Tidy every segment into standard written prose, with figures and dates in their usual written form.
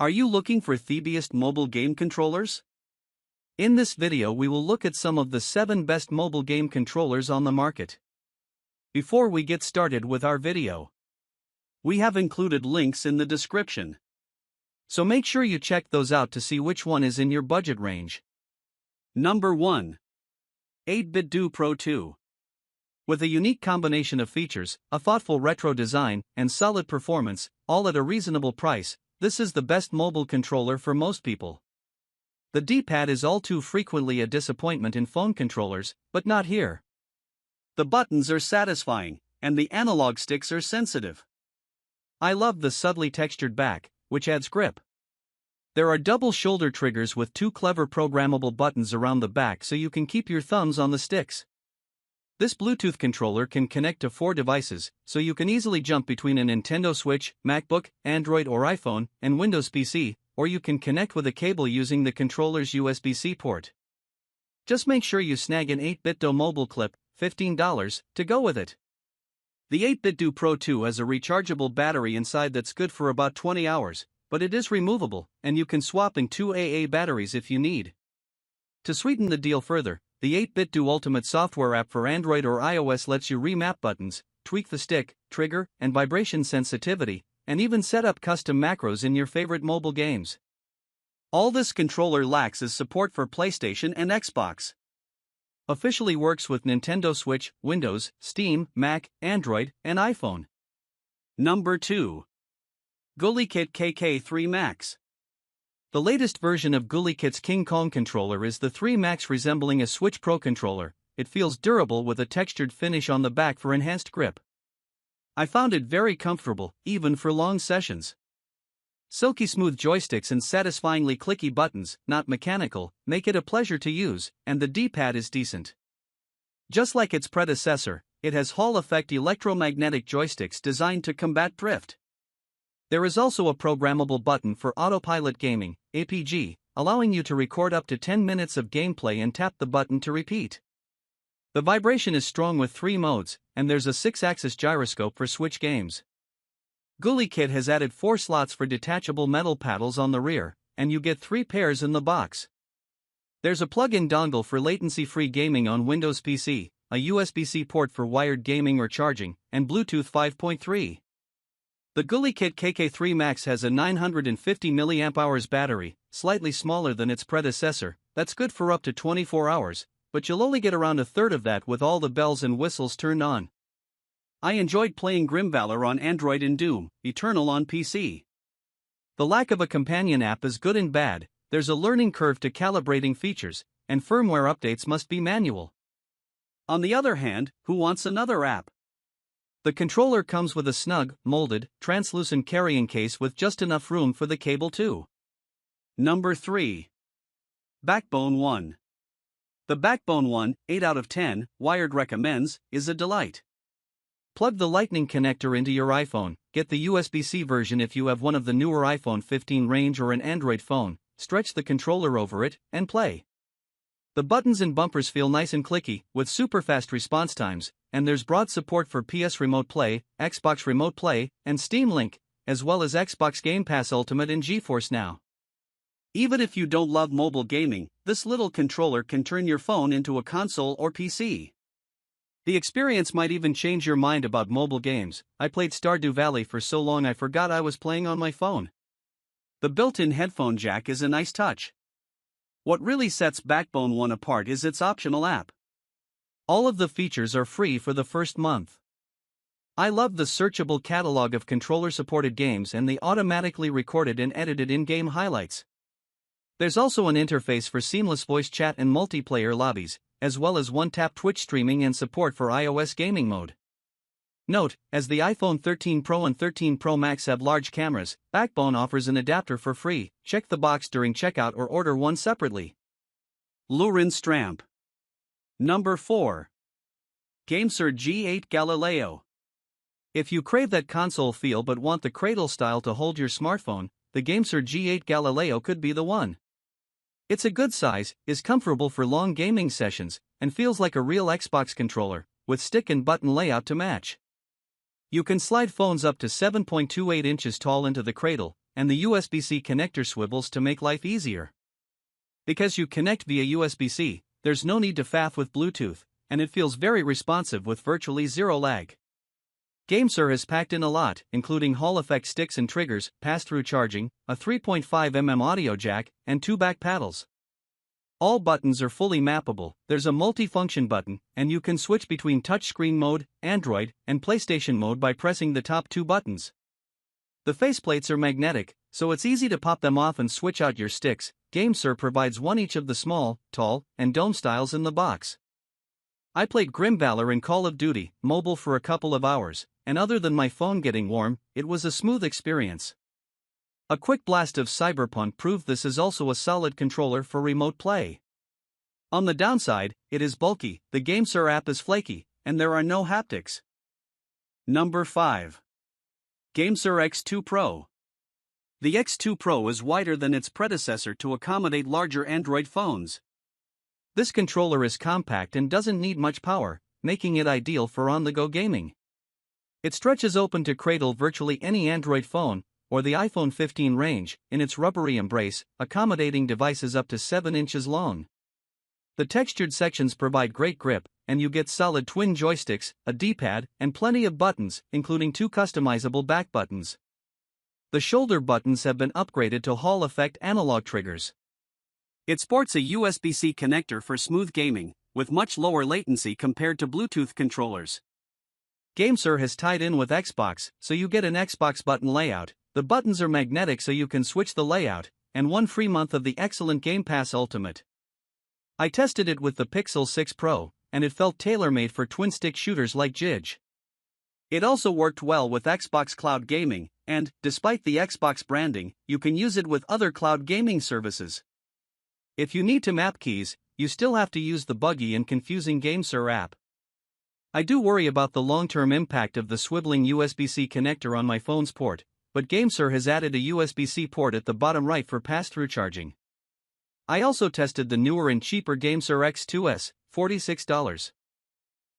Are you looking for the best mobile game controllers? In this video we will look at some of the 7 best mobile game controllers on the market. Before we get started with our video, we have included links in the description, so make sure you check those out to see which one is in your budget range. Number 1. 8-Bit Do Pro 2. With a unique combination of features, a thoughtful retro design, and solid performance, all at a reasonable price, this is the best mobile controller for most people. The D-pad is all too frequently a disappointment in phone controllers, but not here. The buttons are satisfying, and the analog sticks are sensitive. I love the subtly textured back, which adds grip. There are double shoulder triggers with 2 clever programmable buttons around the back so you can keep your thumbs on the sticks. This Bluetooth controller can connect to 4 devices, so you can easily jump between a Nintendo Switch, MacBook, Android or iPhone, and Windows PC, or you can connect with a cable using the controller's USB-C port. Just make sure you snag an 8-Bit Do mobile clip, $15, to go with it. The 8-Bit Do Pro 2 has a rechargeable battery inside that's good for about 20 hours, but it is removable, and you can swap in 2 AA batteries if you need. To sweeten the deal further, the 8-Bit Do Ultimate software app for Android or iOS lets you remap buttons, tweak the stick, trigger, and vibration sensitivity, and even set up custom macros in your favorite mobile games. All this controller lacks is support for PlayStation and Xbox. Officially works with Nintendo Switch, Windows, Steam, Mac, Android, and iPhone. Number 2. GuliKit KK3 Max. The latest version of GuliKit's King Kong controller is the 3 Max, resembling a Switch Pro controller. It feels durable with a textured finish on the back for enhanced grip. I found it very comfortable, even for long sessions. Silky smooth joysticks and satisfyingly clicky buttons, not mechanical, make it a pleasure to use, and the D-pad is decent. Just like its predecessor, it has Hall-effect electromagnetic joysticks designed to combat drift. There is also a programmable button for autopilot gaming, APG, allowing you to record up to 10 minutes of gameplay and tap the button to repeat. The vibration is strong with 3 modes, and there's a 6-axis gyroscope for Switch games. GuliKit has added 4 slots for detachable metal paddles on the rear, and you get 3 pairs in the box. There's a plug-in dongle for latency-free gaming on Windows PC, a USB-C port for wired gaming or charging, and Bluetooth 5.3. The GuliKit KK3 Max has a 950 mAh battery, slightly smaller than its predecessor, that's good for up to 24 hours, but you'll only get around a third of that with all the bells and whistles turned on. I enjoyed playing Grim Valor on Android and Doom Eternal on PC. The lack of a companion app is good and bad. There's a learning curve to calibrating features, and firmware updates must be manual. On the other hand, who wants another app? The controller comes with a snug, molded, translucent carrying case with just enough room for the cable too. Number 3. Backbone 1. The Backbone 1, 8 out of 10, Wired recommends, is a delight. Plug the Lightning connector into your iPhone, get the USB-C version if you have one of the newer iPhone 15 range or an Android phone, stretch the controller over it, and play. The buttons and bumpers feel nice and clicky, with super fast response times, and there's broad support for PS Remote Play, Xbox Remote Play, and Steam Link, as well as Xbox Game Pass Ultimate and GeForce Now. Even if you don't love mobile gaming, this little controller can turn your phone into a console or PC. The experience might even change your mind about mobile games. I played Stardew Valley for so long I forgot I was playing on my phone. The built-in headphone jack is a nice touch. What really sets Backbone 1 apart is its optional app. All of the features are free for the first month. I love the searchable catalog of controller-supported games and the automatically recorded and edited in-game highlights. There's also an interface for seamless voice chat and multiplayer lobbies, as well as one-tap Twitch streaming and support for iOS gaming mode. Note, as the iPhone 13 Pro and 13 Pro Max have large cameras, Backbone offers an adapter for free. Check the box during checkout or order one separately. Lurin Stramp. Number 4. GameSir G8 Galileo. If you crave that console feel but want the cradle style to hold your smartphone, the GameSir G8 Galileo could be the one. It's a good size, is comfortable for long gaming sessions, and feels like a real Xbox controller, with stick and button layout to match. You can slide phones up to 7.28 inches tall into the cradle, and the USB-C connector swivels to make life easier. Because you connect via USB-C, there's no need to faff with Bluetooth, and it feels very responsive with virtually zero lag. GameSir has packed in a lot, including Hall effect sticks and triggers, pass-through charging, a 3.5mm audio jack, and 2 back paddles. All buttons are fully mappable, there's a multi-function button, and you can switch between touchscreen mode, Android, and PlayStation mode by pressing the top 2 buttons. The faceplates are magnetic, so it's easy to pop them off and switch out your sticks. GameSir provides one each of the small, tall, and dome styles in the box. I played Grim Valor in Call of Duty mobile for a couple of hours, and other than my phone getting warm, it was a smooth experience. A quick blast of Cyberpunk proved this is also a solid controller for remote play. On the downside, it is bulky, the GameSir app is flaky, and there are no haptics. Number 5. GameSir X2 Pro. The X2 Pro is wider than its predecessor to accommodate larger Android phones. This controller is compact and doesn't need much power, making it ideal for on-the-go gaming. It stretches open to cradle virtually any Android phone, or the iPhone 15 range, in its rubbery embrace, accommodating devices up to 7 inches long. The textured sections provide great grip, and you get solid twin joysticks, a D-pad, and plenty of buttons, including 2 customizable back buttons. The shoulder buttons have been upgraded to Hall effect analog triggers. It sports a USB-C connector for smooth gaming, with much lower latency compared to Bluetooth controllers. GameSir has tied in with Xbox, so you get an Xbox button layout. The buttons are magnetic so you can switch the layout, and 1 free month of the excellent Game Pass Ultimate. I tested it with the Pixel 6 Pro, and it felt tailor-made for twin-stick shooters like GIG. It also worked well with Xbox Cloud Gaming, and, despite the Xbox branding, you can use it with other cloud gaming services. If you need to map keys, you still have to use the buggy and confusing GameSir app. I do worry about the long-term impact of the swiveling USB-C connector on my phone's port, but GameSir has added a USB-C port at the bottom right for pass-through charging. I also tested the newer and cheaper GameSir X2S, $46.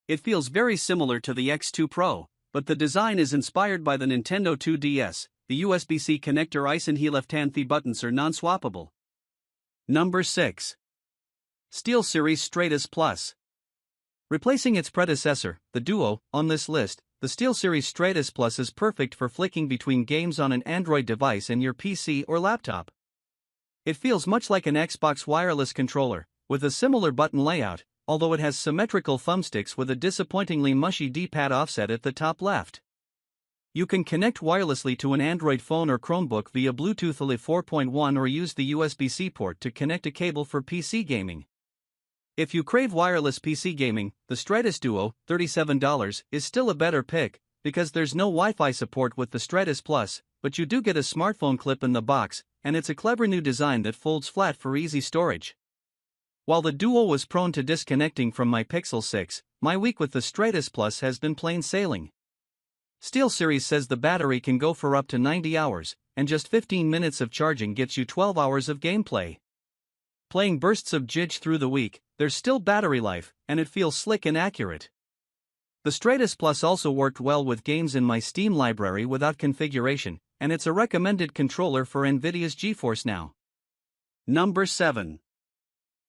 It feels very similar to the X2 Pro, but the design is inspired by the Nintendo 2DS. The USB-C connector ICE and left-hand buttons are non-swappable. Number 6. SteelSeries Stratus Plus. Replacing its predecessor, the Duo, on this list, the SteelSeries Stratus Plus is perfect for flicking between games on an Android device and your PC or laptop. It feels much like an Xbox wireless controller, with a similar button layout, although it has symmetrical thumbsticks with a disappointingly mushy D-pad offset at the top left. You can connect wirelessly to an Android phone or Chromebook via Bluetooth Ali 4.1 or use the USB-C port to connect a cable for PC gaming. If you crave wireless PC gaming, the Stratus Duo, $37, is still a better pick, because there's no Wi-Fi support with the Stratus Plus, but you do get a smartphone clip in the box, and it's a clever new design that folds flat for easy storage. While the Duo was prone to disconnecting from my Pixel 6, my week with the Stratus Plus has been plain sailing. SteelSeries says the battery can go for up to 90 hours, and just 15 minutes of charging gets you 12 hours of gameplay. Playing bursts of GIG through the week, there's still battery life, and it feels slick and accurate. The Stratus Plus also worked well with games in my Steam library without configuration, and it's a recommended controller for NVIDIA's GeForce Now. Number 7.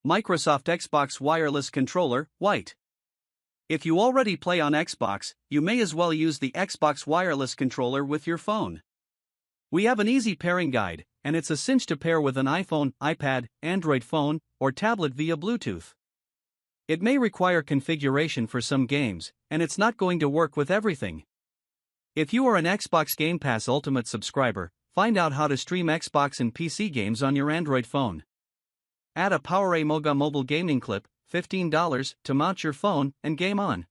Microsoft Xbox Wireless Controller, White. If you already play on Xbox, you may as well use the Xbox Wireless Controller with your phone. We have an easy pairing guide, and it's a cinch to pair with an iPhone, iPad, Android phone, or tablet via Bluetooth. It may require configuration for some games, and it's not going to work with everything. If you are an Xbox Game Pass Ultimate subscriber, find out how to stream Xbox and PC games on your Android phone. Add a PowerA Moga mobile gaming clip, $15, to mount your phone, and game on.